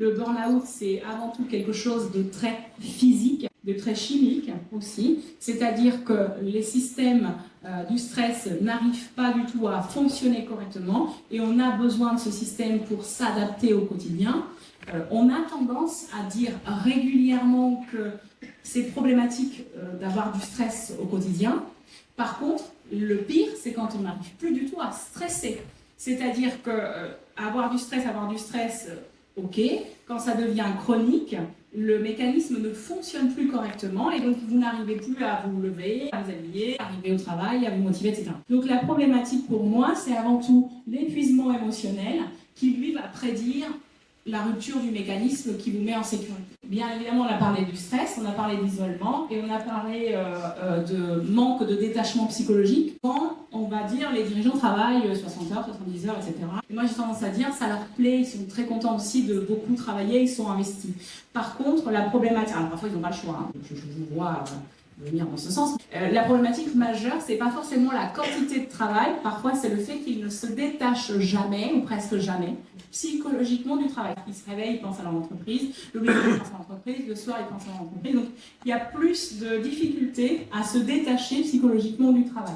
Le burn-out, c'est avant tout quelque chose de très physique, de très chimique aussi. C'est-à-dire que les systèmes du stress n'arrivent pas du tout à fonctionner correctement et on a besoin de ce système pour s'adapter au quotidien. On a tendance à dire régulièrement que c'est problématique d'avoir du stress au quotidien. Par contre, le pire, c'est quand on n'arrive plus du tout à stresser. C'est-à-dire que avoir du stress, ok. Quand ça devient chronique, le mécanisme ne fonctionne plus correctement et donc vous n'arrivez plus à vous lever, à vous habiller, à arriver au travail, à vous motiver, etc. Donc la problématique pour moi, c'est avant tout l'épuisement émotionnel qui, lui, va prédire la rupture du mécanisme qui vous met en sécurité. Bien évidemment, on a parlé du stress, on a parlé d'isolement et on a parlé de manque de détachement psychologique quand, on va dire, les dirigeants travaillent 60 heures, 70 heures, etc. Et moi, j'ai tendance à dire, ça leur plaît, ils sont très contents aussi de beaucoup travailler, ils sont investis. Par contre, la problématique, alors parfois ils n'ont pas le choix, hein, je vous vois venir dans ce sens. La problématique majeure, c'est pas forcément la quantité de travail, parfois c'est le fait qu'ils ne se détachent jamais, ou presque jamais, psychologiquement du travail. Ils se réveillent, ils pensent à leur entreprise, le week-end ils pensent à l'entreprise, le soir ils pensent à leur entreprise. Donc il y a plus de difficultés à se détacher psychologiquement du travail.